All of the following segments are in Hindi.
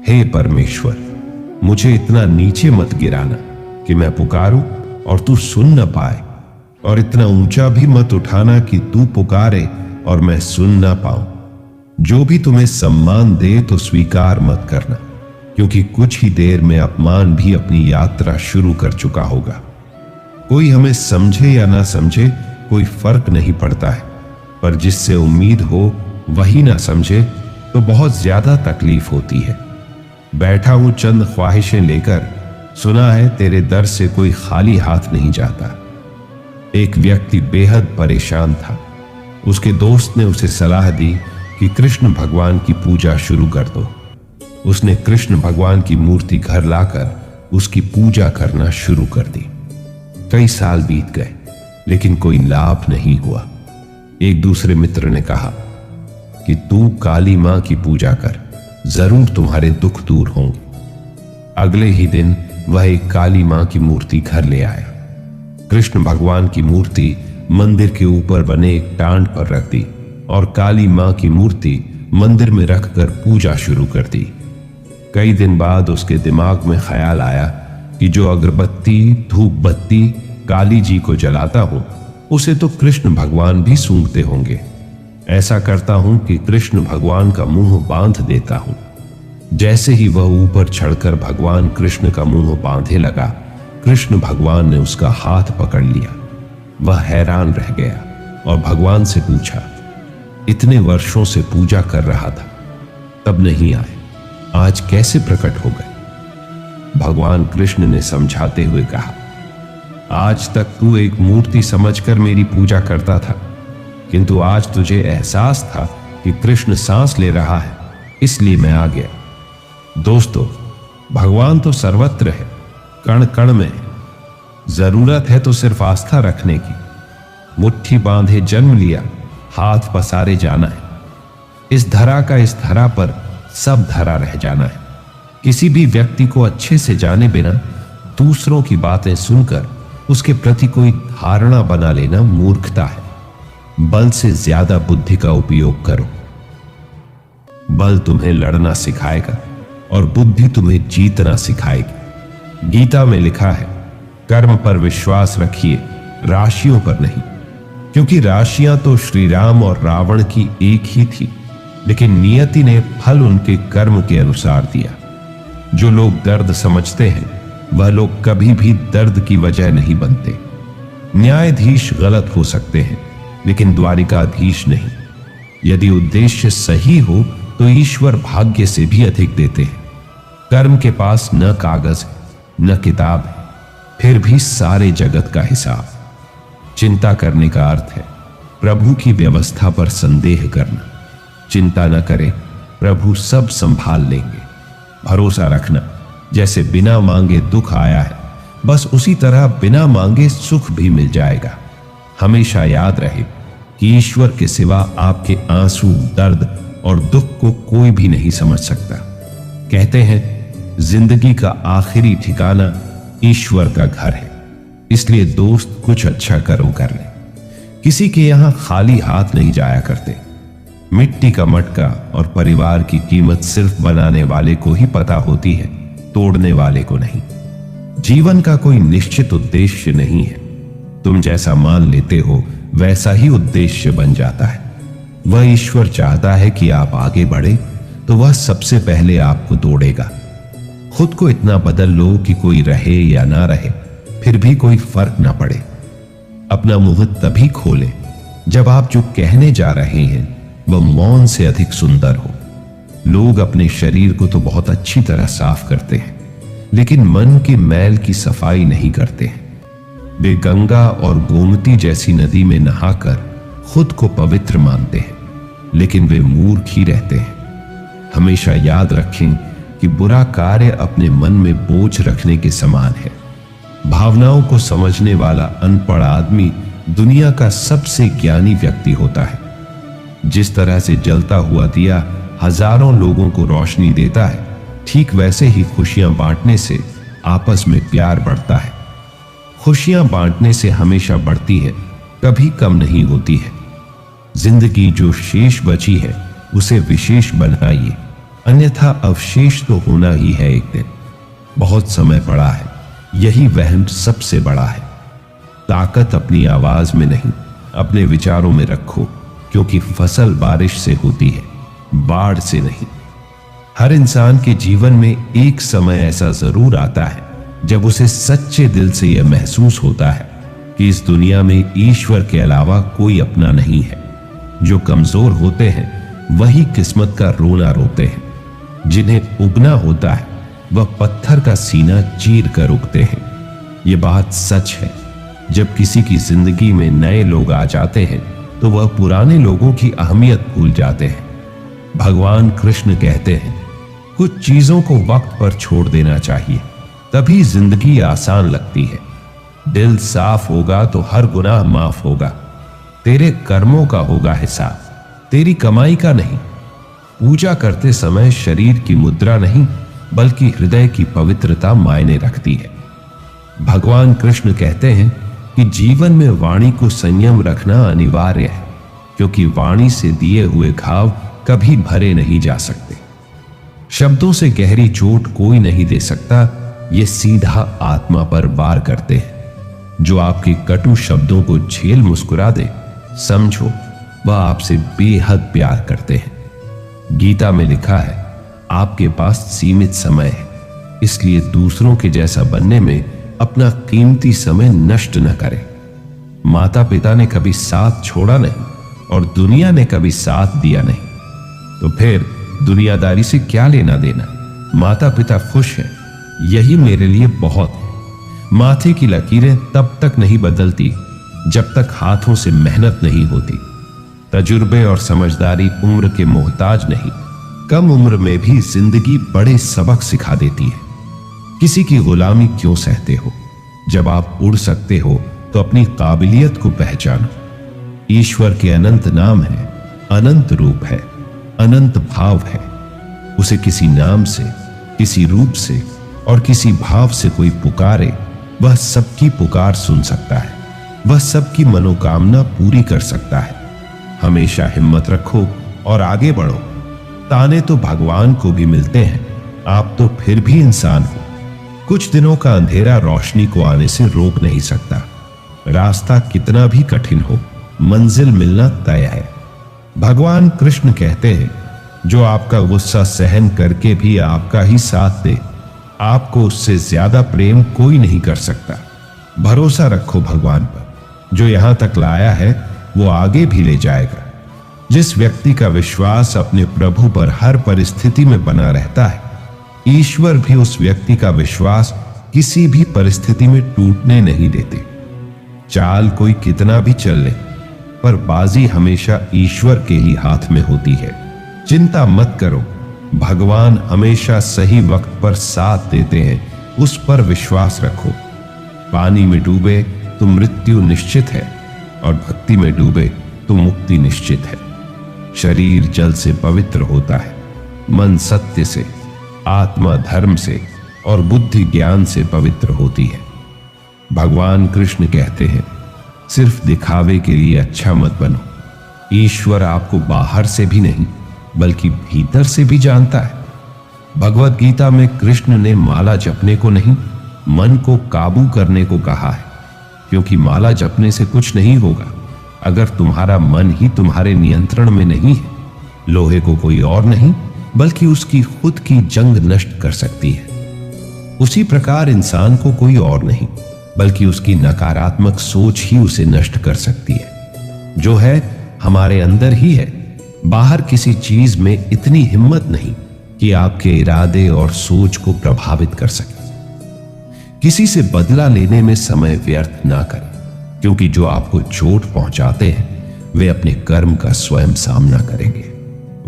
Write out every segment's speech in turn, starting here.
हे परमेश्वर, मुझे इतना नीचे मत गिराना कि मैं पुकारूं और तू सुन न पाए, और इतना ऊंचा भी मत उठाना कि तू पुकारे और मैं सुन ना पाऊं। जो भी तुम्हें सम्मान दे तो स्वीकार मत करना, क्योंकि कुछ ही देर में अपमान भी अपनी यात्रा शुरू कर चुका होगा। कोई हमें समझे या ना समझे कोई फर्क नहीं पड़ता है, पर जिससे उम्मीद हो वही ना समझे तो बहुत ज्यादा तकलीफ होती है। बैठा हूं चंद ख्वाहिशें लेकर, सुना है तेरे दर से कोई खाली हाथ नहीं जाता। एक व्यक्ति बेहद परेशान था। उसके दोस्त ने उसे सलाह दी कि कृष्ण भगवान की पूजा शुरू कर दो। उसने कृष्ण भगवान की मूर्ति घर लाकर उसकी पूजा करना शुरू कर दी। कई साल बीत गए, लेकिन कोई लाभ नहीं हुआ। एक दूसरे मित्र ने कहा कि तू काली मां की पूजा कर, जरूर तुम्हारे दुख दूर होंगे। अगले ही दिन वह एक काली मां की मूर्ति घर ले आया। कृष्ण भगवान की मूर्ति मंदिर के ऊपर बने एक टांड पर रख दी और काली मां की मूर्ति मंदिर में रखकर पूजा शुरू कर दी। कई दिन बाद उसके दिमाग में ख्याल आया कि जो अगरबत्ती धूप बत्ती काली जी को जलाता हूं, उसे तो कृष्ण भगवान भी सूंघते होंगे। ऐसा करता हूं कि कृष्ण भगवान का मुंह बांध देता हूं। जैसे ही वह ऊपर चढ़कर भगवान कृष्ण का मुंह बांधे लगा, कृष्ण भगवान ने उसका हाथ पकड़ लिया। वह हैरान रह गया और भगवान से पूछा, इतने वर्षों से पूजा कर रहा था, तब नहीं आए, आज कैसे प्रकट हो गए? भगवान कृष्ण ने समझाते हुए कहा, आज तक तू एक मूर्ति समझकर मेरी पूजा करता था, किंतु आज तुझे एहसास था कि कृष्ण सांस ले रहा है, इसलिए मैं आ गया। दोस्तों, भगवान तो सर्वत्र है, कण कण में है। जरूरत है तो सिर्फ आस्था रखने की। मुट्ठी बांधे जन्म लिया, हाथ पसारे जाना है। इस धरा का इस धरा पर सब धरा रह जाना है। किसी भी व्यक्ति को अच्छे से जाने बिना दूसरों की बातें सुनकर उसके प्रति कोई धारणा बना लेना मूर्खता है। बल से ज्यादा बुद्धि का उपयोग करो। बल तुम्हें लड़ना सिखाएगा और बुद्धि तुम्हें जीतना सिखाएगी। गीता में लिखा है, कर्म पर विश्वास रखिए, राशियों पर नहीं, क्योंकि राशियां तो श्री राम और रावण की एक ही थी, लेकिन नियति ने फल उनके कर्म के अनुसार दिया। जो लोग दर्द समझते हैं वह लोग कभी भी दर्द की वजह नहीं बनते। न्यायाधीश गलत हो सकते हैं, लेकिन द्वारिकाधीश नहीं। यदि उद्देश्य सही हो तो ईश्वर भाग्य से भी अधिक देते हैं। कर्म के पास न कागज न किताब है, फिर भी सारे जगत का हिसाब। चिंता करने का अर्थ है प्रभु की व्यवस्था पर संदेह करना। चिंता न करें, प्रभु सब संभाल लेंगे। भरोसा रखना, जैसे बिना मांगे दुख आया है, बस उसी तरह बिना मांगे सुख भी मिल जाएगा। हमेशा याद रहे कि ईश्वर के सिवा आपके आंसू, दर्द और दुख को कोई भी नहीं समझ सकता। कहते हैं जिंदगी का आखिरी ठिकाना ईश्वर का घर है, इसलिए दोस्त कुछ अच्छा करो कर ले। किसी के यहां खाली हाथ नहीं जाया करते। मिट्टी का मटका और परिवार की कीमत सिर्फ बनाने वाले को ही पता होती है, तोड़ने वाले को नहीं। जीवन का कोई निश्चित उद्देश्य नहीं है। तुम जैसा मान लेते हो वैसा ही उद्देश्य बन जाता है। वह ईश्वर चाहता है कि आप आगे बढ़े, तो वह सबसे पहले आपको तोड़ेगा। खुद को इतना बदल लो कि कोई रहे या ना रहे, फिर भी कोई फर्क ना पड़े। अपना मुंह तभी खोले जब आप जो कहने जा रहे हैं वह मौन से अधिक सुंदर हो। लोग अपने शरीर को तो बहुत अच्छी तरह साफ करते हैं, लेकिन मन के मैल की सफाई नहीं करते हैं। वे गंगा और गोमती जैसी नदी में नहाकर खुद को पवित्र मानते हैं, लेकिन वे मूर्ख ही रहते हैं। हमेशा याद रखें कि बुरा कार्य अपने मन में बोझ रखने के समान है। भावनाओं को समझने वाला अनपढ़ आदमी दुनिया का सबसे ज्ञानी व्यक्ति होता है। जिस तरह से जलता हुआ दिया हजारों लोगों को रोशनी देता है, ठीक वैसे ही खुशियां बांटने से आपस में प्यार बढ़ता है। खुशियां बांटने से हमेशा बढ़ती है, कभी कम नहीं होती है। जिंदगी जो शेष बची है उसे विशेष बनाइए, अन्यथा अवशेष तो होना ही है एक दिन। बहुत समय पड़ा है, यही वहम सबसे बड़ा है। ताकत अपनी आवाज में नहीं, अपने विचारों में रखो, क्योंकि फसल बारिश से होती है, बाढ़ से नहीं। हर इंसान के जीवन में एक समय ऐसा जरूर आता है जब उसे सच्चे दिल से यह महसूस होता है कि इस दुनिया में ईश्वर के अलावा कोई अपना नहीं है। जो कमजोर होते हैं वही किस्मत का रोना रोते हैं। जिन्हें उगना होता है वह पत्थर का सीना चीर कर उगते हैं। ये बात सच है। जब किसी की जिंदगी में नए लोग आ जाते हैं तो वह पुराने लोगों की अहमियत भूल जाते हैं। भगवान कृष्ण कहते हैं, कुछ चीजों को वक्त पर छोड़ देना चाहिए, तभी जिंदगी आसान लगती है। दिल साफ होगा तो हर गुनाह माफ होगा। तेरे कर्मों का होगा हिसाब, तेरी कमाई का नहीं। पूजा करते समय शरीर की मुद्रा नहीं, बल्कि हृदय की पवित्रता मायने रखती है। भगवान कृष्ण कहते हैं कि जीवन में वाणी को संयम रखना अनिवार्य है, क्योंकि वाणी से दिए हुए घाव कभी भरे नहीं जा सकते। शब्दों से गहरी चोट कोई नहीं दे सकता, ये सीधा आत्मा पर वार करते हैं। जो आपके कटु शब्दों को झेल मुस्कुरा दे, समझो वह आपसे बेहद प्यार करते हैं। गीता में लिखा है, आपके पास सीमित समय है, इसलिए दूसरों के जैसा बनने में अपना कीमती समय नष्ट न करें। माता पिता ने कभी साथ छोड़ा नहीं और दुनिया ने कभी साथ दिया नहीं, तो फिर दुनियादारी से क्या लेना देना। माता पिता खुश हैं, यही मेरे लिए बहुत है। माथे की लकीरें तब तक नहीं बदलती जब तक हाथों से मेहनत नहीं होती। तजुर्बे और समझदारी उम्र के मोहताज नहीं, कम उम्र में भी जिंदगी बड़े सबक सिखा देती है। किसी की गुलामी क्यों सहते हो? जब आप उड़ सकते हो तो अपनी काबिलियत को पहचानो। ईश्वर के अनंत नाम है, अनंत रूप है, अनंत भाव है। उसे किसी नाम से, किसी रूप से और किसी भाव से कोई पुकारे, वह सबकी पुकार सुन सकता है, वह सबकी मनोकामना पूरी कर सकता है। हमेशा हिम्मत रखो और आगे बढ़ो। ताने तो भगवान को भी मिलते हैं, आप तो फिर भी इंसान हो। कुछ दिनों का अंधेरा रोशनी को आने से रोक नहीं सकता। रास्ता कितना भी कठिन हो, मंजिल मिलना तय है। भगवान कृष्ण कहते हैं, जो आपका गुस्सा सहन करके भी आपका ही साथ दे, आपको उससे ज्यादा प्रेम कोई नहीं कर सकता। भरोसा रखो भगवान पर। जो यहां तक लाया है वो आगे भी ले जाएगा। जिस व्यक्ति का विश्वास अपने प्रभु पर हर परिस्थिति में बना रहता है, ईश्वर भी उस व्यक्ति का विश्वास किसी भी परिस्थिति में टूटने नहीं देते। चाल कोई कितना भी चल ले, पर बाजी हमेशा ईश्वर के ही हाथ में होती है। चिंता मत करो, भगवान हमेशा सही वक्त पर साथ देते हैं, उस पर विश्वास रखो। पानी में डूबे तो मृत्यु निश्चित है और भक्ति में डूबे तो मुक्ति निश्चित है। शरीर जल से पवित्र होता है, मन सत्य से, आत्मा धर्म से और बुद्धि ज्ञान से पवित्र होती है। भगवान कृष्ण कहते हैं, सिर्फ दिखावे के लिए अच्छा मत बनो। ईश्वर आपको बाहर से भी नहीं बल्कि भीतर से भी जानता है। भगवत गीता में कृष्ण ने माला जपने को नहीं, मन को काबू करने को कहा है, क्योंकि माला जपने से कुछ नहीं होगा अगर तुम्हारा मन ही तुम्हारे नियंत्रण में नहीं है। लोहे को कोई और नहीं बल्कि उसकी खुद की जंग नष्ट कर सकती है। उसी प्रकार इंसान को कोई और नहीं बल्कि उसकी नकारात्मक सोच ही उसे नष्ट कर सकती है। जो है हमारे अंदर ही है। बाहर किसी चीज में इतनी हिम्मत नहीं कि आपके इरादे और सोच को प्रभावित कर सके। किसी से बदला लेने में समय व्यर्थ ना करें, क्योंकि जो आपको चोट पहुंचाते हैं वे अपने कर्म का स्वयं सामना करेंगे।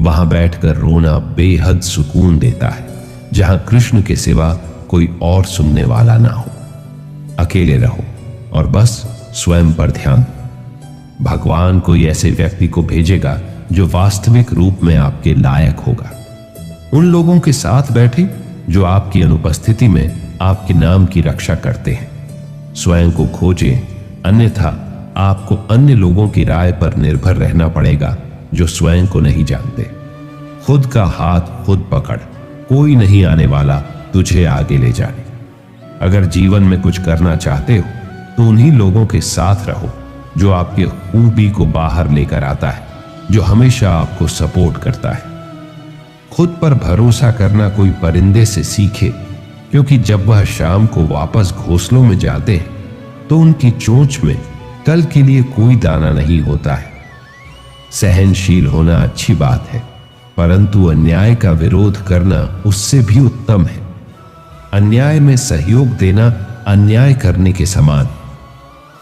वहां बैठकर रोना बेहद सुकून देता है, जहां कृष्ण के सिवा कोई और सुनने वाला ना हो। अकेले रहो और बस स्वयं पर ध्यान दो। भगवान कोई ऐसे व्यक्ति को भेजेगा जो वास्तविक रूप में आपके लायक होगा। उन लोगों के साथ बैठे जो आपकी अनुपस्थिति में आपके नाम की रक्षा करते हैं। स्वयं को खोजें, अन्यथा आपको अन्य लोगों की राय पर निर्भर रहना पड़ेगा जो स्वयं को नहीं जानते। खुद का हाथ खुद पकड़, कोई नहीं आने वाला तुझे आगे ले जाने। अगर जीवन में कुछ करना चाहते हो तो उन्हीं लोगों के साथ रहो जो आपके खूबी को बाहर लेकर आता है, जो हमेशा आपको सपोर्ट करता है। खुद पर भरोसा करना कोई परिंदे से सीखे, क्योंकि जब वह शाम को वापस घोंसलों में जाते हैं तो उनकी चोंच में कल के लिए कोई दाना नहीं होता है। सहनशील होना अच्छी बात है, परंतु अन्याय का विरोध करना उससे भी उत्तम है। अन्याय में सहयोग देना अन्याय करने के समान।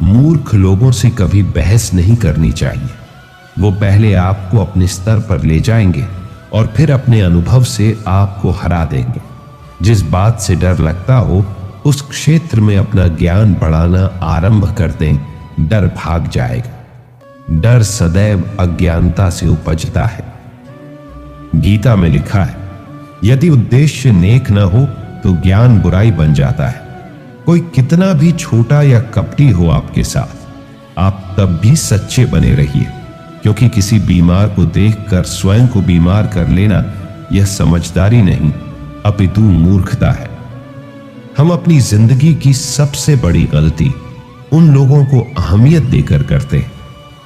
मूर्ख लोगों से कभी बहस नहीं करनी चाहिए। वो पहले आपको अपने स्तर पर ले जाएंगे और फिर अपने अनुभव से आपको हरा देंगे। जिस बात से डर लगता हो उस क्षेत्र में अपना ज्ञान बढ़ाना आरंभ कर दें, डर भाग जाएगा। डर सदैव अज्ञानता से उपजता है। गीता में लिखा है, यदि उद्देश्य नेक न हो तो ज्ञान बुराई बन जाता है। कोई कितना भी छोटा या कपटी हो आपके साथ, आप तब भी सच्चे बने रहिए, क्योंकि किसी बीमार को देखकर स्वयं को बीमार कर लेना यह समझदारी नहीं अपितु मूर्खता है। हम अपनी जिंदगी की सबसे बड़ी गलती उन लोगों को अहमियत देकर करते हैं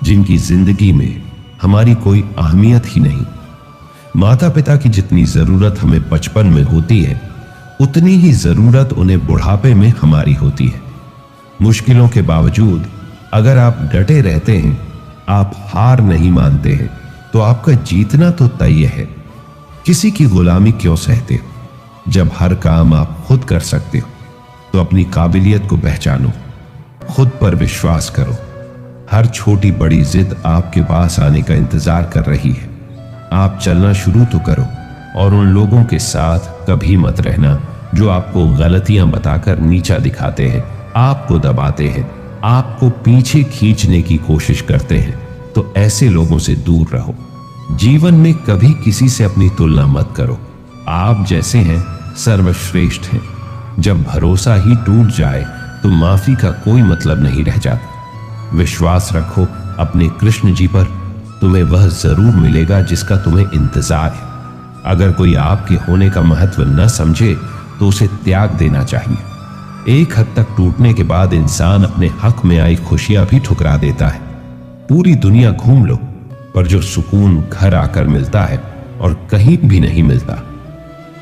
जिनकी जिंदगी में हमारी कोई अहमियत ही नहीं। माता पिता की जितनी जरूरत हमें बचपन में होती है उतनी ही जरूरत उन्हें बुढ़ापे में हमारी होती है। मुश्किलों के बावजूद अगर आप डटे रहते हैं, आप हार नहीं मानते हैं, तो आपका जीतना तो तय है। किसी की गुलामी क्यों सहते हो? जब हर काम आप खुद कर सकते हो तो अपनी काबिलियत को पहचानो, खुद पर विश्वास करो। हर छोटी बड़ी जिद आपके पास आने का इंतजार कर रही है। आप चलना शुरू तो करो और उन लोगों के साथ कभी मत रहना जो आपको गलतियां बताकर नीचा दिखाते हैं, आपको दबाते हैं, आपको पीछे खींचने की कोशिश करते हैं। तो ऐसे लोगों से दूर रहो। जीवन में कभी किसी से अपनी तुलना मत करो। आप जैसे हैं सर्वश्रेष्ठ हैं। जब भरोसा ही टूट जाए तो माफी का कोई मतलब नहीं रह जाता। विश्वास रखो अपने कृष्ण जी पर, तुम्हें वह जरूर मिलेगा जिसका तुम्हें इंतजार है। अगर कोई आपके होने का महत्व न समझे तो उसे त्याग देना चाहिए। एक हद तक टूटने के बाद इंसान अपने हक में आई खुशियां भी ठुकरा देता है। पूरी दुनिया घूम लो, पर जो सुकून घर आकर मिलता है और कहीं भी नहीं मिलता।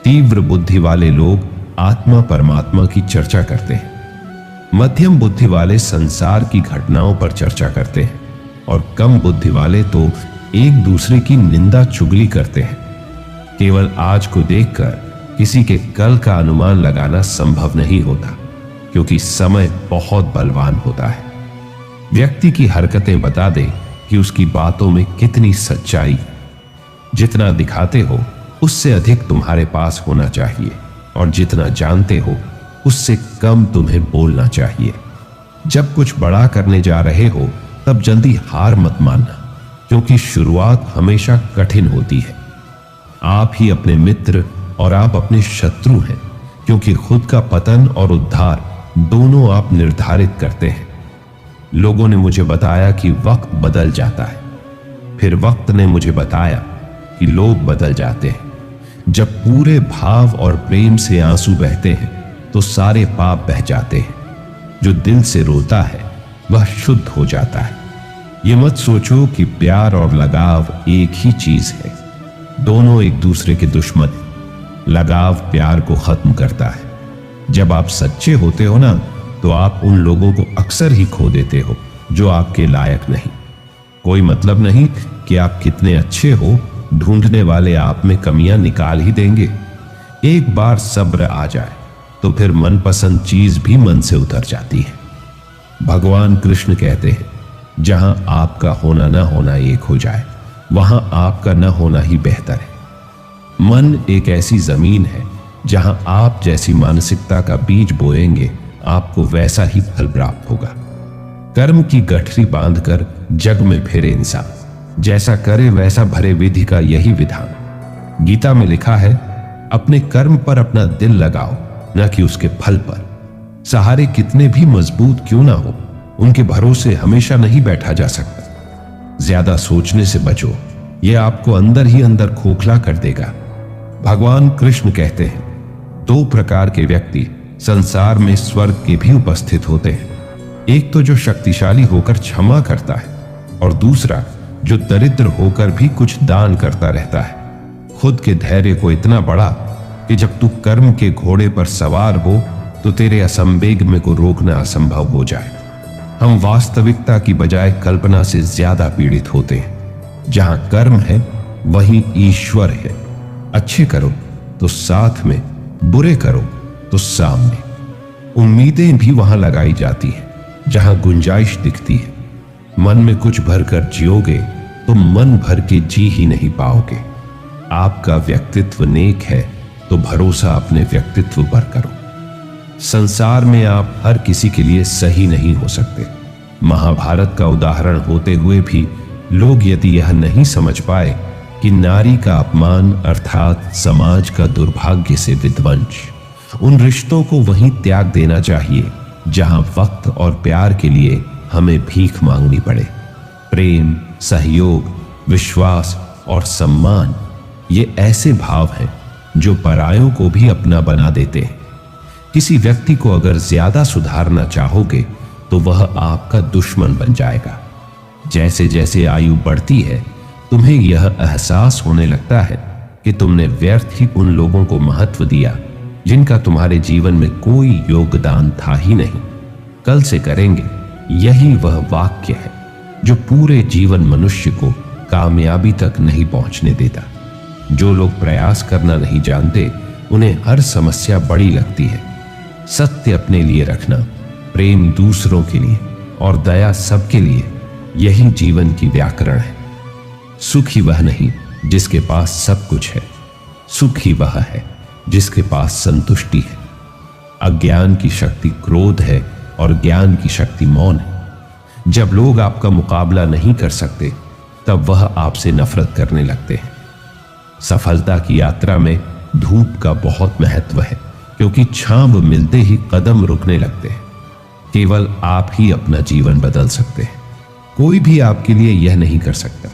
तीव्र बुद्धि वाले लोग आत्मा परमात्मा की चर्चा करते हैं, मध्यम बुद्धि वाले संसार की घटनाओं पर चर्चा करते हैं और कम बुद्धि वाले तो एक दूसरे की निंदा चुगली करते हैं। केवल आज को देखकर किसी के कल का अनुमान लगाना संभव नहीं होता, क्योंकि समय बहुत बलवान होता है। व्यक्ति की हरकतें बता दे कि उसकी बातों में कितनी सच्चाई। जितना दिखाते हो उससे अधिक तुम्हारे पास होना चाहिए, और जितना जानते हो उससे कम तुम्हें बोलना चाहिए। जब कुछ बड़ा करने जा रहे हो तब जल्दी हार मत मानना, क्योंकि शुरुआत हमेशा कठिन होती है। आप ही अपने मित्र और आप अपने शत्रु हैं, क्योंकि खुद का पतन और उद्धार दोनों आप निर्धारित करते हैं। लोगों ने मुझे बताया कि वक्त बदल जाता है, फिर वक्त ने मुझे बताया कि लोग बदल जाते हैं। जब पूरे भाव और प्रेम से आंसू बहते हैं तो सारे पाप बह जाते हैं। जो दिल से रोता है वह शुद्ध हो जाता है। ये मत सोचो कि प्यार और लगाव एक ही चीज है, दोनों एक दूसरे के दुश्मन हैं। लगाव प्यार को खत्म करता है। जब आप सच्चे होते हो ना, तो आप उन लोगों को अक्सर ही खो देते हो जो आपके लायक नहीं। कोई मतलब नहीं कि आप कितने अच्छे हो, ढूंढने वाले आप में कमियां निकाल ही देंगे। एक बार सब्र आ जाए तो फिर मनपसंद चीज भी मन से उतर जाती है। भगवान कृष्ण कहते हैं, जहां आपका होना न होना एक हो जाए, वहां आपका न होना ही बेहतर है। मन एक ऐसी जमीन है जहां आप जैसी मानसिकता का बीज बोएंगे, आपको वैसा ही फल प्राप्त होगा। कर्म की गठरी बांधकर जग में फिरे इंसान, जैसा करे वैसा भरे विधि का यही विधान। गीता में लिखा है, अपने कर्म पर अपना दिल लगाओ, न कि उसके फल पर। सहारे कितने भी मजबूत क्यों ना हो, उनके भरोसे हमेशा नहीं बैठा जा सकता। ज्यादा सोचने से बचो, यह आपको अंदर ही अंदर खोखला कर देगा। भगवान कृष्ण कहते हैं, दो प्रकार के व्यक्ति संसार में स्वर्ग के भी उपस्थित होते हैं। एक तो जो शक्तिशाली होकर क्षमा करता है, और दूसरा जो दरिद्र होकर भी कुछ दान करता रहता है। खुद के धैर्य को इतना बढ़ा कि जब तू कर्म के घोड़े पर सवार हो तो तेरे असंवेग में को रोकना असंभव हो जाए। हम वास्तविकता की बजाय कल्पना से ज्यादा पीड़ित होते हैं। जहां कर्म है वहीं ईश्वर है। अच्छे करो तो साथ में, बुरे करो तो सामने। उम्मीदें भी वहां लगाई जाती हैं जहां गुंजाइश दिखती है। मन में कुछ भरकर जियोगे तो मन भर के जी ही नहीं पाओगे। आपका व्यक्तित्व नेक है तो भरोसा अपने व्यक्तित्व पर करो। संसार में आप हर किसी के लिए सही नहीं हो सकते। महाभारत का उदाहरण होते हुए भी लोग यदि यह नहीं समझ पाए कि नारी का अपमान अर्थात समाज का दुर्भाग्य से विध्वंस, उन रिश्तों को वहीं त्याग देना चाहिए जहां वक्त और प्यार के लिए हमें भीख मांगनी पड़े। प्रेम, सहयोग, विश्वास और सम्मान ये ऐसे भाव हैं जो परायों को भी अपना बना देते हैं। किसी व्यक्ति को अगर ज्यादा सुधारना चाहोगे तो वह आपका दुश्मन बन जाएगा। जैसे जैसे आयु बढ़ती है तुम्हें यह एहसास होने लगता है कि तुमने व्यर्थ ही उन लोगों को महत्व दिया जिनका तुम्हारे जीवन में कोई योगदान था ही नहीं। कल से करेंगे, यही वह वाक्य है जो पूरे जीवन मनुष्य को कामयाबी तक नहीं पहुंचने देता। जो लोग प्रयास करना नहीं जानते उन्हें हर समस्या बड़ी लगती है। सत्य अपने लिए रखना, प्रेम दूसरों के लिए और दया सबके लिए, यही जीवन की व्याकरण है। सुखी वह नहीं जिसके पास सब कुछ है, सुखी वह है जिसके पास संतुष्टि है। अज्ञान की शक्ति क्रोध है और ज्ञान की शक्ति मौन है। जब लोग आपका मुकाबला नहीं कर सकते तब वह आपसे नफरत करने लगते हैं। सफलता की यात्रा में धूप का बहुत महत्व है क्योंकि छांव मिलते ही कदम रुकने लगते हैं। केवल आप ही अपना जीवन बदल सकते हैं। कोई भी आपके लिए यह नहीं कर सकता।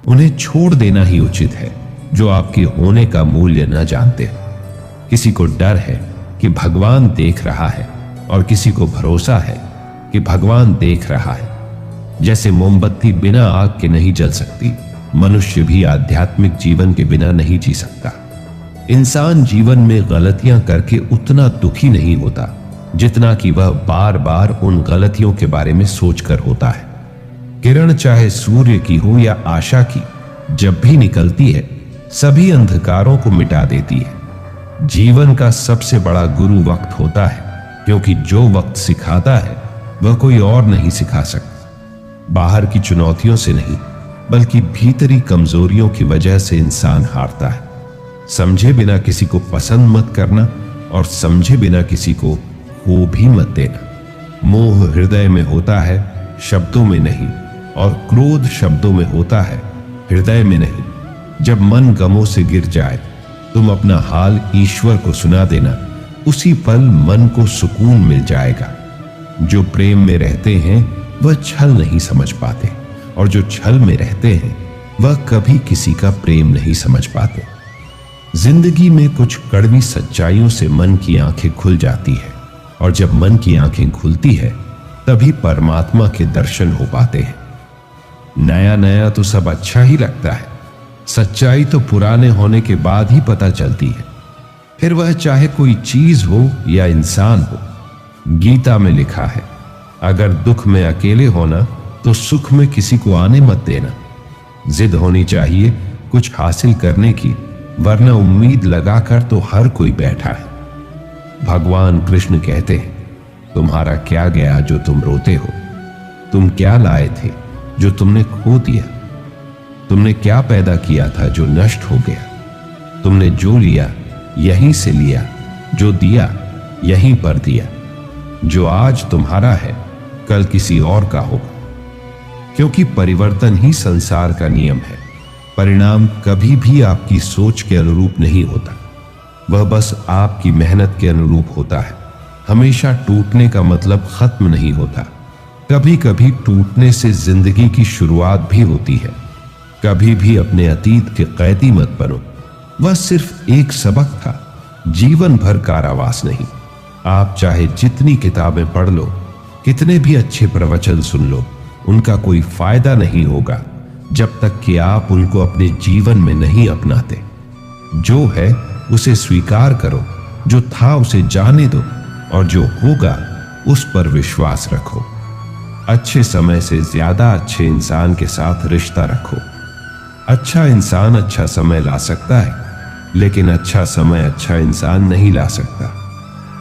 उन्हें छोड़ देना ही उचित है जो आपके होने का मूल्य न जानते हो। किसी को डर है कि भगवान देख रहा है और किसी को भरोसा है कि भगवान देख रहा है। जैसे मोमबत्ती बिना आग के नहीं जल सकती, मनुष्य भी आध्यात्मिक जीवन के बिना नहीं जी सकता। इंसान जीवन में गलतियां करके उतना दुखी नहीं होता जितना कि वह बार बार उन गलतियों के बारे में सोचकर होता है। किरण चाहे सूर्य की हो या आशा की, जब भी निकलती है सभी अंधकारों को मिटा देती है। जीवन का सबसे बड़ा गुरु वक्त होता है क्योंकि जो वक्त सिखाता है वह कोई और नहीं सिखा सकता। बाहर की चुनौतियों से नहीं बल्कि भीतरी कमजोरियों की वजह से इंसान हारता है। समझे बिना किसी को पसंद मत करना और समझे बिना किसी को खो भी मत देना। मोह हृदय में होता है, शब्दों में नहीं, और क्रोध शब्दों में होता है, हृदय में नहीं। जब मन गमों से गिर जाए तुम अपना हाल ईश्वर को सुना देना, उसी पल मन को सुकून मिल जाएगा। जो प्रेम में रहते हैं वह छल नहीं समझ पाते और जो छल में रहते हैं वह कभी किसी का प्रेम नहीं समझ पाते। जिंदगी में कुछ कड़वी सच्चाइयों से मन की आंखें खुल जाती है और जब मन की आंखें खुलती है तभी परमात्मा के दर्शन हो पाते हैं। नया नया तो सब अच्छा ही लगता है, सच्चाई तो पुराने होने के बाद ही पता चलती है। फिर वह चाहे कोई चीज हो या इंसान हो। गीता में लिखा है, अगर दुख में अकेले होना तो सुख में किसी को आने मत देना। जिद होनी चाहिए कुछ हासिल करने की, वरना उम्मीद लगाकर तो हर कोई बैठा है। भगवान कृष्ण कहते हैं, तुम्हारा क्या गया जो तुम रोते हो? तुम क्या लाए थे जो तुमने खो दिया? तुमने क्या पैदा किया था जो नष्ट हो गया? तुमने जो लिया यहीं से लिया, जो दिया यहीं पर दिया। जो आज तुम्हारा है कल किसी और का होगा, क्योंकि परिवर्तन ही संसार का नियम है। परिणाम कभी भी आपकी सोच के अनुरूप नहीं होता, वह बस आपकी मेहनत के अनुरूप होता है। हमेशा टूटने का मतलब खत्म नहीं होता। कभी कभी टूटने से जिंदगी की शुरुआत भी होती है। कभी भी अपने अतीत के कैदी मत बनो। वह सिर्फ एक सबक था, जीवन भर कारावास नहीं। आप चाहे जितनी किताबें पढ़ लो, कितने भी अच्छे प्रवचन सुन लो, उनका कोई फायदा नहीं होगा जब तक कि आप उनको अपने जीवन में नहीं अपनाते। जो है उसे स्वीकार करो, जो था उसे जाने दो, और जो होगा उस पर विश्वास रखो। अच्छे समय से ज्यादा अच्छे इंसान के साथ रिश्ता रखो। अच्छा इंसान अच्छा समय ला सकता है, लेकिन अच्छा समय अच्छा इंसान नहीं ला सकता।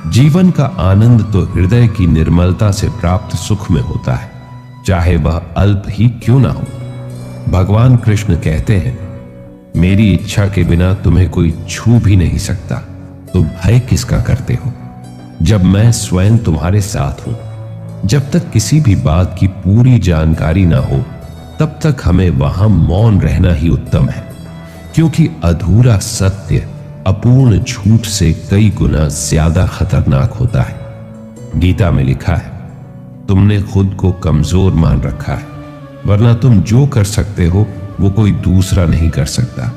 जीवन का आनंद तो हृदय की निर्मलता से प्राप्त सुख में होता है, चाहे वह अल्प ही क्यों ना हो। भगवान कृष्ण कहते हैं, मेरी इच्छा के बिना तुम्हें कोई छू भी नहीं सकता, तो भय किसका करते हो जब मैं स्वयं तुम्हारे साथ हूं। जब तक किसी भी बात की पूरी जानकारी ना हो, तब तक हमें वहां मौन रहना ही उत्तम है, क्योंकि अधूरा सत्य अपूर्ण झूठ से कई गुना ज्यादा खतरनाक होता है। गीता में लिखा है, तुमने खुद को कमजोर मान रखा है, वरना तुम जो कर सकते हो वो कोई दूसरा नहीं कर सकता।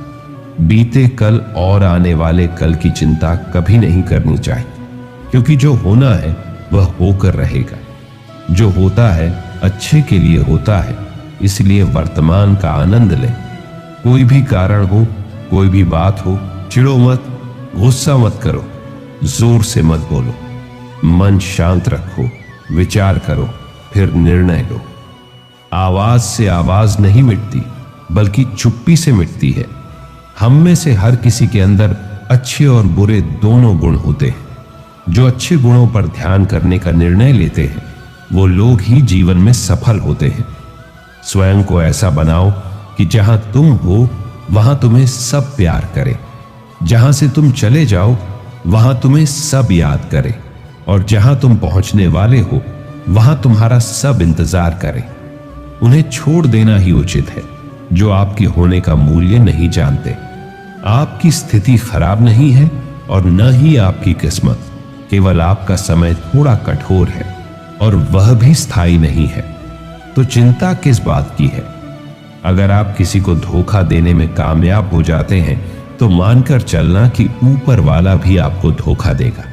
बीते कल और आने वाले कल की चिंता कभी नहीं करनी चाहिए, क्योंकि जो होना है वह होकर रहेगा। जो होता है अच्छे के लिए होता है, इसलिए वर्तमान का आनंद लें। कोई भी कारण हो, कोई भी बात हो, चिढ़ो मत, गुस्सा मत करो, जोर से मत बोलो, मन शांत रखो, विचार करो, फिर निर्णय लो। आवाज से आवाज नहीं मिटती, बल्कि चुप्पी से मिटती है। हम में से हर किसी के अंदर अच्छे और बुरे दोनों गुण होते हैं। जो अच्छे गुणों पर ध्यान करने का निर्णय लेते हैं, वो लोग ही जीवन में सफल होते हैं। स्वयं को ऐसा बनाओ कि जहां तुम हो वहां तुम्हें सब प्यार करे, जहां से तुम चले जाओ वहां तुम्हें सब याद करे, और जहां तुम पहुंचने वाले हो वहां तुम्हारा सब इंतजार करे। उन्हें छोड़ देना ही उचित है जो आपके होने का मूल्य नहीं जानते। आपकी स्थिति खराब नहीं है और न ही आपकी किस्मत, केवल आपका समय थोड़ा कठोर है और वह भी स्थायी नहीं है। तो चिंता किस बात की है? अगर आप किसी को धोखा देने में कामयाब हो जाते हैं तो मानकर चलना कि ऊपर वाला भी आपको धोखा देगा,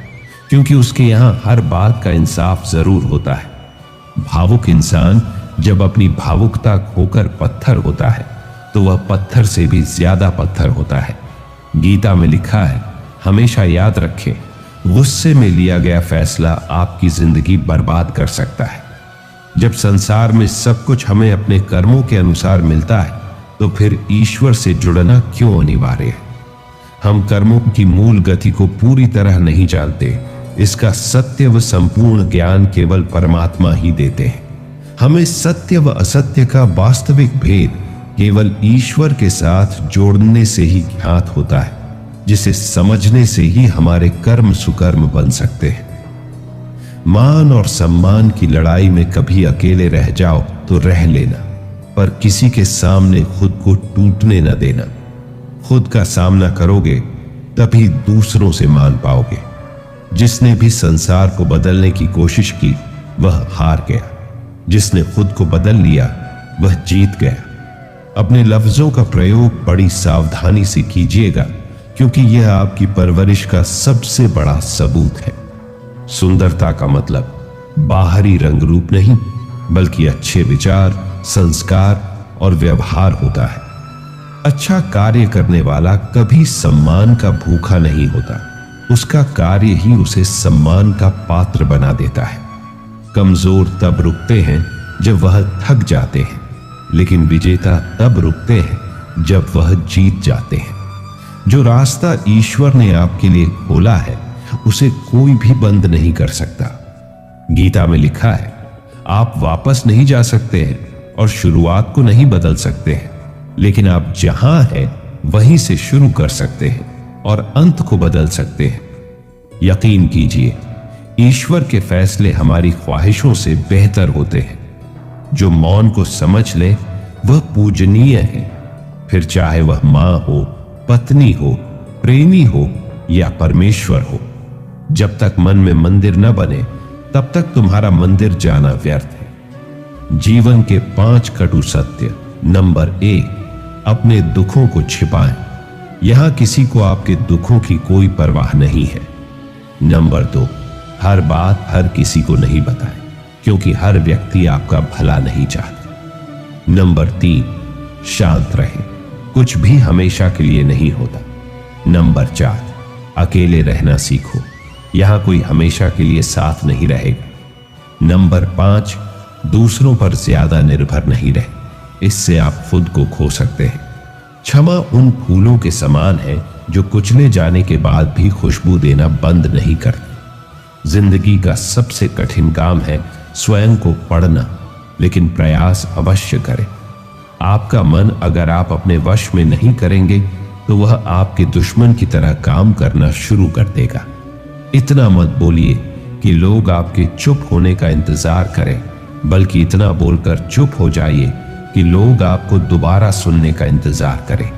क्योंकि उसके यहां हर बात का इंसाफ जरूर होता है। भावुक इंसान जब अपनी भावुकता खोकर पत्थर होता है तो वह पत्थर से भी ज्यादा पत्थर होता है। गीता में लिखा है, हमेशा याद रखें, गुस्से में लिया गया फैसला आपकी जिंदगी बर्बाद कर सकता है। जब संसार में सब कुछ हमें अपने कर्मों के अनुसार मिलता है, तो फिर ईश्वर से जुड़ना क्यों अनिवार्य है? हम कर्मों की मूल गति को पूरी तरह नहीं जानते। इसका सत्य व संपूर्ण ज्ञान केवल परमात्मा ही देते हैं। हमें सत्य व असत्य का वास्तविक भेद केवल ईश्वर के साथ जोड़ने से ही ज्ञात होता है, जिसे समझने से ही हमारे कर्म सुकर्म बन सकते हैं। मान और सम्मान की लड़ाई में कभी अकेले रह जाओ तो रह लेना, पर किसी के सामने खुद को टूटने न देना। खुद का सामना करोगे तभी दूसरों से मान पाओगे। जिसने भी संसार को बदलने की कोशिश की वह हार गया, जिसने खुद को बदल लिया वह जीत गया। अपने लफ्जों का प्रयोग बड़ी सावधानी से कीजिएगा, क्योंकि यह आपकी परवरिश का सबसे बड़ा सबूत है। सुंदरता का मतलब बाहरी रंग रूप नहीं, बल्कि अच्छे विचार, संस्कार और व्यवहार होता है। अच्छा कार्य करने वाला कभी सम्मान का भूखा नहीं होता, उसका कार्य ही उसे सम्मान का पात्र बना देता है। कमजोर तब रुकते हैं जब वह थक जाते हैं, लेकिन विजेता तब रुकते हैं जब वह जीत जाते हैं। जो रास्ता ईश्वर ने आपके लिए खोला है उसे कोई भी बंद नहीं कर सकता। गीता में लिखा है, आप वापस नहीं जा सकते हैं और शुरुआत को नहीं बदल सकते हैं, लेकिन आप जहां हैं वहीं से शुरू कर सकते हैं और अंत को बदल सकते हैं। यकीन कीजिए, ईश्वर के फैसले हमारी ख्वाहिशों से बेहतर होते हैं। जो मौन को समझ ले वह पूजनीय है, फिर चाहे वह मां हो, पत्नी हो, प्रेमी हो या परमेश्वर हो। जब तक मन में मंदिर न बने तब तक तुम्हारा मंदिर जाना व्यर्थ है। जीवन के 5 कटु सत्य। नंबर 1, अपने दुखों को छिपाएं। यहां किसी को आपके दुखों की कोई परवाह नहीं है। नंबर 2, हर बात हर किसी को नहीं बताएं, क्योंकि हर व्यक्ति आपका भला नहीं चाहता। नंबर 3, शांत रहें, कुछ भी हमेशा के लिए नहीं होता। नंबर 4, अकेले रहना सीखो, यहां कोई हमेशा के लिए साथ नहीं रहेगा। नंबर 5, दूसरों पर ज्यादा निर्भर नहीं रहे, इससे आप खुद को खो सकते हैं। क्षमा उन फूलों के समान है जो कुचले जाने के बाद भी खुशबू देना बंद नहीं करते। जिंदगी का सबसे कठिन काम है स्वयं को पढ़ना, लेकिन प्रयास अवश्य करें। आपका मन अगर आप अपने वश में नहीं करेंगे तो वह आपके दुश्मन की तरह काम करना शुरू कर देगा। इतना मत बोलिए कि लोग आपके चुप होने का इंतजार करें, बल्कि इतना बोलकर चुप हो जाइए कि लोग आपको दोबारा सुनने का इंतजार करें।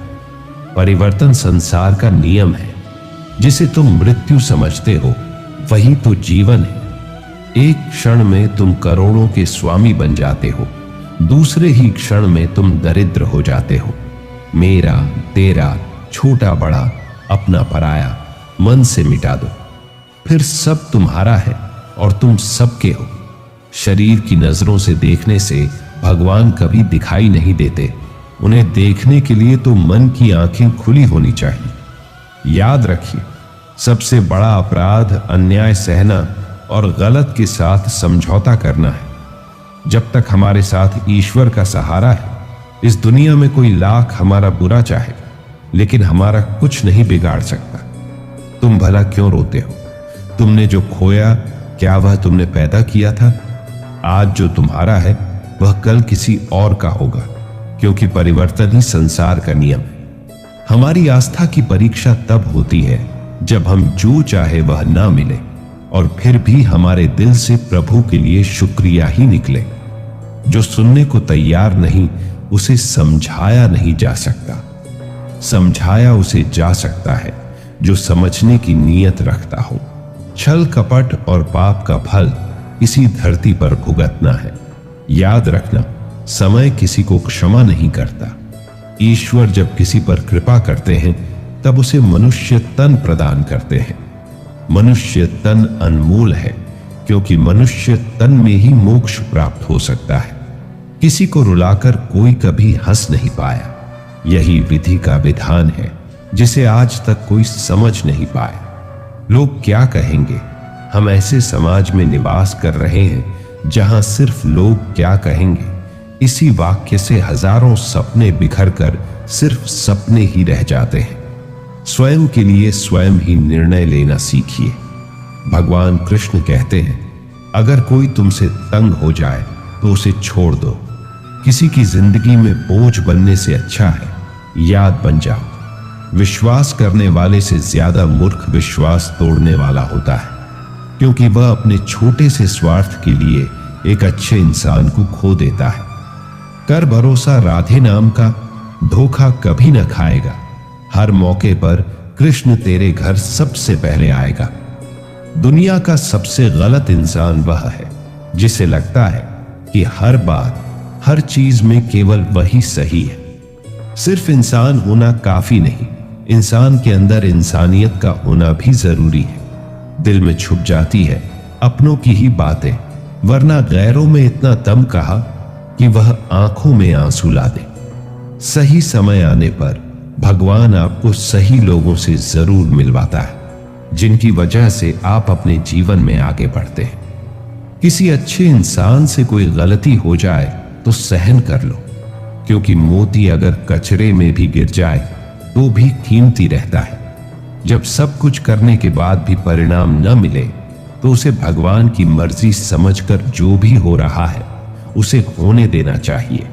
परिवर्तन संसार का नियम है। जिसे तुम मृत्यु समझते हो वही तो जीवन है। एक क्षण में तुम करोड़ों के स्वामी बन जाते हो, दूसरे ही क्षण में तुम दरिद्र हो जाते हो। मेरा, तेरा, छोटा बड़ा, अपना पराया मन से मिटा दो, फिर सब तुम्हारा है और तुम सबके हो। शरीर की नजरों से देखने से भगवान कभी दिखाई नहीं देते। उन्हें देखने के लिए तो मन की आंखें खुली होनी चाहिए। याद रखिए, सबसे बड़ा अपराध अन्याय सहना और गलत के साथ समझौता करना है। जब तक हमारे साथ ईश्वर का सहारा है, इस दुनिया में कोई लाख हमारा बुरा चाहे, लेकिन हमारा कुछ नहीं बिगाड़ सकता। तुम भला क्यों रोते हो? तुमने जो खोया, क्या वह तुमने पैदा किया था? आज जो तुम्हारा है वह कल किसी और का होगा, क्योंकि परिवर्तन ही संसार का नियम है। हमारी आस्था की परीक्षा तब होती है जब हम जो चाहे वह ना मिले और फिर भी हमारे दिल से प्रभु के लिए शुक्रिया ही निकले। जो सुनने को तैयार नहीं, उसे समझाया नहीं जा सकता। समझाया उसे जा सकता है जो समझने की नीयत रखता हो। छल कपट और पाप का फल इसी धरती पर भुगतना है। याद रखना, समय किसी को क्षमा नहीं करता। ईश्वर जब किसी पर कृपा करते हैं तब उसे मनुष्य तन प्रदान करते हैं। मनुष्य तन अनमोल है, क्योंकि मनुष्य तन में ही मोक्ष प्राप्त हो सकता है। किसी को रुलाकर कोई कभी हंस नहीं पाया। यही विधि का विधान है जिसे आज तक कोई समझ नहीं पाया। लोग क्या कहेंगे? हम ऐसे समाज में निवास कर रहे हैं जहां सिर्फ लोग क्या कहेंगे, इसी वाक्य से हजारों सपने बिखर कर सिर्फ सपने ही रह जाते हैं। स्वयं के लिए स्वयं ही निर्णय लेना सीखिए। भगवान कृष्ण कहते हैं, अगर कोई तुमसे तंग हो जाए तो उसे छोड़ दो। किसी की जिंदगी में बोझ बनने से अच्छा है याद बन जाओ। विश्वास करने वाले से ज्यादा मूर्ख विश्वास तोड़ने वाला होता है, क्योंकि वह अपने छोटे से स्वार्थ के लिए एक अच्छे इंसान को खो देता है। कर भरोसा राधे नाम का, धोखा कभी न खाएगा। हर मौके पर कृष्ण तेरे घर सबसे पहले आएगा। दुनिया का सबसे गलत इंसान वह है जिसे लगता है कि हर बात हर चीज में केवल वही सही है। सिर्फ इंसान होना काफी नहीं, इंसान के अंदर इंसानियत का होना भी जरूरी है। दिल में छुप जाती है अपनों की ही बातें, वरना गैरों में इतना दम कहा कि वह आंखों में आंसू ला दे। सही समय आने पर भगवान आपको सही लोगों से जरूर मिलवाता है, जिनकी वजह से आप अपने जीवन में आगे बढ़ते हैं। किसी अच्छे इंसान से कोई गलती हो जाए तो सहन कर लो, क्योंकि मोती अगर कचरे में भी गिर जाए तो भी कीमती रहता है। जब सब कुछ करने के बाद भी परिणाम न मिले तो उसे भगवान की मर्जी समझकर जो भी हो रहा है उसे होने देना चाहिए।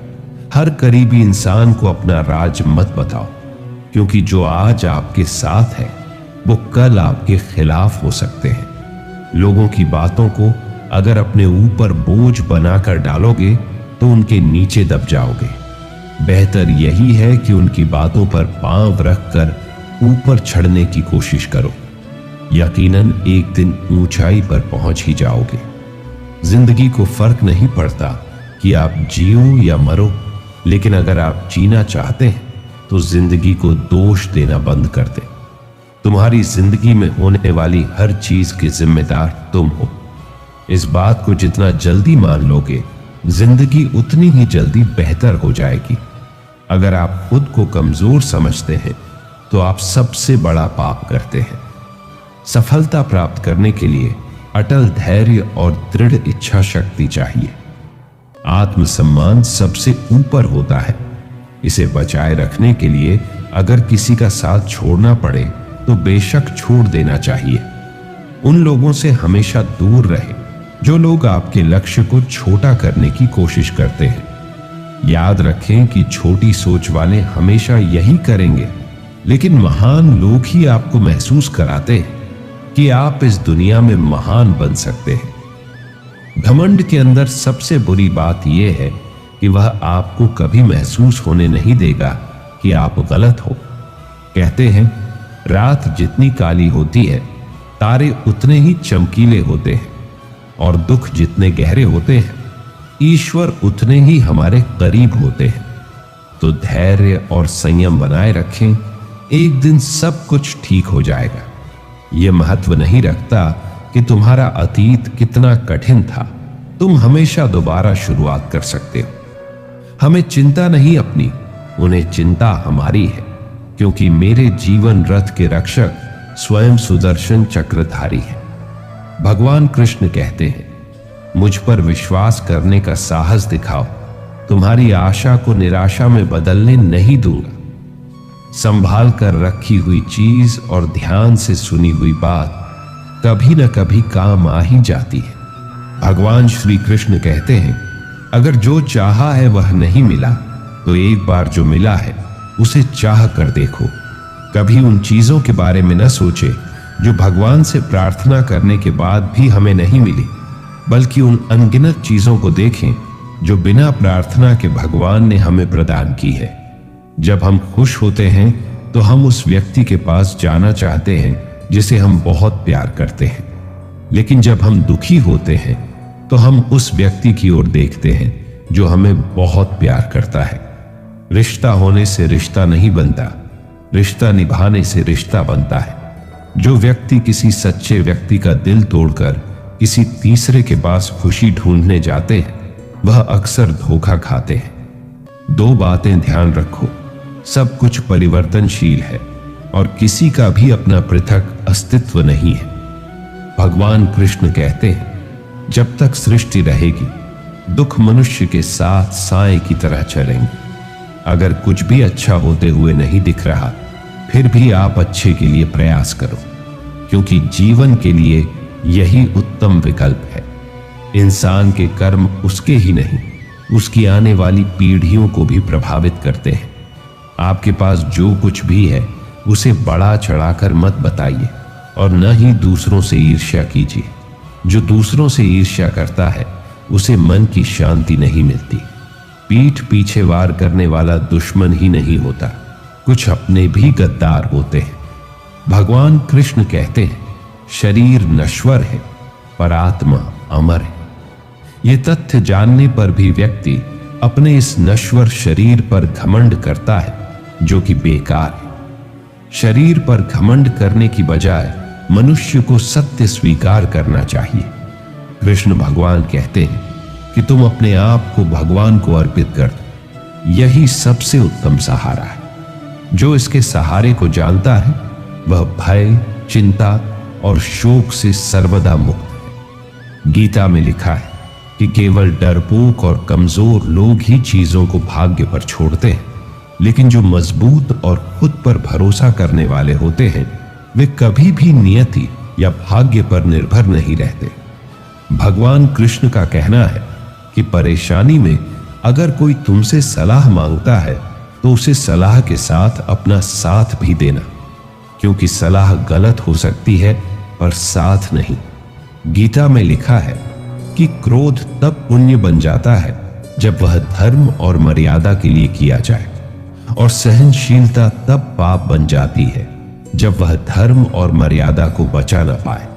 हर करीबी इंसान को अपना राज मत बताओ, क्योंकि जो आज आपके साथ है वो कल आपके खिलाफ हो सकते हैं। लोगों की बातों को अगर अपने ऊपर बोझ बनाकर डालोगे तो उनके नीचे दब जाओगे। बेहतर यही है कि उनकी बातों पर पांव रखकर ऊपर चढ़ने की कोशिश करो। यकीनन एक दिन ऊंचाई पर पहुंच ही जाओगे। जिंदगी को फर्क नहीं पड़ता कि आप जियो या मरो, लेकिन अगर आप जीना चाहते हैं तो जिंदगी को दोष देना बंद कर दे। तुम्हारी जिंदगी में होने वाली हर चीज की जिम्मेदार तुम हो। इस बात को जितना जल्दी मान लोगे, जिंदगी उतनी ही जल्दी बेहतर हो जाएगी। अगर आप खुद को कमजोर समझते हैं तो आप सबसे बड़ा पाप करते हैं। सफलता प्राप्त करने के लिए अटल धैर्य और दृढ़ इच्छा शक्ति चाहिए। आत्मसम्मान सबसे ऊपर होता है। इसे बचाए रखने के लिए अगर किसी का साथ छोड़ना पड़े तो बेशक छोड़ देना चाहिए। उन लोगों से हमेशा दूर रहे जो लोग आपके लक्ष्य को छोटा करने की कोशिश करते हैं। याद रखें कि छोटी सोच वाले हमेशा यही करेंगे, लेकिन महान लोग ही आपको महसूस कराते हैं कि आप इस दुनिया में महान बन सकते हैं। घमंड के अंदर सबसे बुरी बात यह है कि वह आपको कभी महसूस होने नहीं देगा कि आप गलत हो। कहते हैं, रात जितनी काली होती है, तारे उतने ही चमकीले होते हैं, और दुख जितने गहरे होते हैं, ईश्वर उतने ही हमारे करीब होते हैं। तो धैर्य और संयम बनाए रखें, एक दिन सब कुछ ठीक हो जाएगा। यह महत्व नहीं रखता कि तुम्हारा अतीत कितना कठिन था, तुम हमेशा दोबारा शुरुआत कर सकते हो। हमें चिंता नहीं अपनी, उन्हें चिंता हमारी है, क्योंकि मेरे जीवन रथ के रक्षक स्वयं सुदर्शन चक्रधारी हैं। भगवान कृष्ण कहते हैं, मुझ पर विश्वास करने का साहस दिखाओ, तुम्हारी आशा को निराशा में बदलने नहीं दूंगा। संभाल कर रखी हुई चीज और ध्यान से सुनी हुई बात कभी न कभी काम आ ही जाती है। भगवान श्री कृष्ण कहते हैं, अगर जो चाहा है वह नहीं मिला तो एक बार जो मिला है उसे चाह कर देखो। कभी उन चीजों के बारे में न सोचे जो भगवान से प्रार्थना करने के बाद भी हमें नहीं मिली, बल्कि उन अनगिनत चीजों को देखें जो बिना प्रार्थना के भगवान ने हमें प्रदान की है। जब हम खुश होते हैं तो हम उस व्यक्ति के पास जाना चाहते हैं जिसे हम बहुत प्यार करते हैं, लेकिन जब हम दुखी होते हैं तो हम उस व्यक्ति की ओर देखते हैं जो हमें बहुत प्यार करता है। रिश्ता होने से रिश्ता नहीं बनता, रिश्ता निभाने से रिश्ता बनता है। जो व्यक्ति किसी सच्चे व्यक्ति का दिल तोड़कर किसी तीसरे के पास खुशी ढूंढने जाते हैं, वह अक्सर धोखा खाते हैं। दो बातें ध्यान रखो, सब कुछ परिवर्तनशील है और किसी का भी अपना पृथक अस्तित्व नहीं है। भगवान कृष्ण कहते हैं, जब तक सृष्टि रहेगी, दुख मनुष्य के साथ साए की तरह चलेंगे। अगर कुछ भी अच्छा होते हुए नहीं दिख रहा, फिर भी आप अच्छे के लिए प्रयास करो, क्योंकि जीवन के लिए यही उत्तम विकल्प है। इंसान के कर्म उसके ही नहीं, उसकी आने वाली पीढ़ियों को भी प्रभावित करते हैं। आपके पास जो कुछ भी है उसे बढ़ा चढ़ाकर मत बताइए और न ही दूसरों से ईर्ष्या कीजिए। जो दूसरों से ईर्ष्या करता है उसे मन की शांति नहीं मिलती। पीठ पीछे वार करने वाला दुश्मन ही नहीं होता, कुछ अपने भी गद्दार होते हैं। भगवान कृष्ण कहते हैं, शरीर नश्वर है पर आत्मा अमर है। यह तथ्य जानने पर भी व्यक्ति अपने इस नश्वर शरीर पर घमंड करता है, जो कि बेकार है। शरीर पर घमंड करने की बजाय मनुष्य को सत्य स्वीकार करना चाहिए। कृष्ण भगवान कहते हैं कि तुम अपने आप को भगवान को अर्पित कर दो, यही सबसे उत्तम सहारा है। जो इसके सहारे को जानता है वह भय, चिंता और शोक से सर्वदा मुक्त है। गीता में लिखा है कि केवल डरपोक और कमजोर लोग ही चीजों को भाग्य पर छोड़ते हैं, लेकिन जो मजबूत और खुद पर भरोसा करने वाले होते हैं वे कभी भी नियति या भाग्य पर निर्भर नहीं रहते। भगवान कृष्ण का कहना है कि परेशानी में अगर कोई तुमसे सलाह मांगता है तो उसे सलाह के साथ अपना साथ भी देना, क्योंकि सलाह गलत हो सकती है पर साथ नहीं। गीता में लिखा है कि क्रोध तब पुण्य बन जाता है जब वह धर्म और मर्यादा के लिए किया जाए, और सहनशीलता तब पाप बन जाती है जब वह धर्म और मर्यादा को बचा न पाए।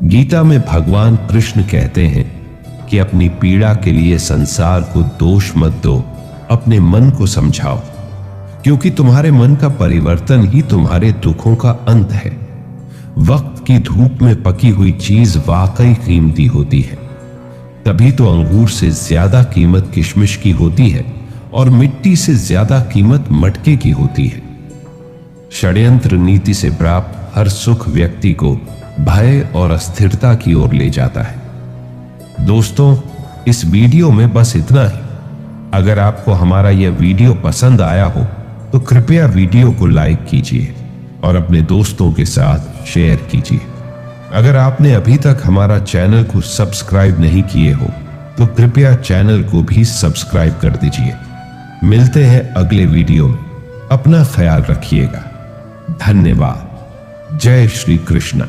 गीता में भगवान कृष्ण कहते हैं कि अपनी पीड़ा के लिए संसार को दोष मत दो, अपने मन को समझाओ। क्योंकि तुम्हारे मन का परिवर्तन ही तुम्हारे दुखों का अंत है। वक्त की धूप में पकी हुई चीज वाकई कीमती होती है। तभी तो अंगूर से ज्यादा कीमत किशमिश की होती है और मिट्टी से ज्यादा कीमत मटके की होती है। षड्यंत्र नीति से प्राप्त हर सुख व्यक्ति को भय और अस्थिरता की ओर ले जाता है। दोस्तों, इस वीडियो में बस इतना ही। अगर आपको हमारा यह वीडियो पसंद आया हो तो कृपया वीडियो को लाइक कीजिए और अपने दोस्तों के साथ शेयर कीजिए। अगर आपने अभी तक हमारा चैनल को सब्सक्राइब नहीं किए हो तो कृपया चैनल को भी सब्सक्राइब कर दीजिए। मिलते हैं अगले वीडियो में। अपना ख्याल रखिएगा। धन्यवाद। जय श्री कृष्ण।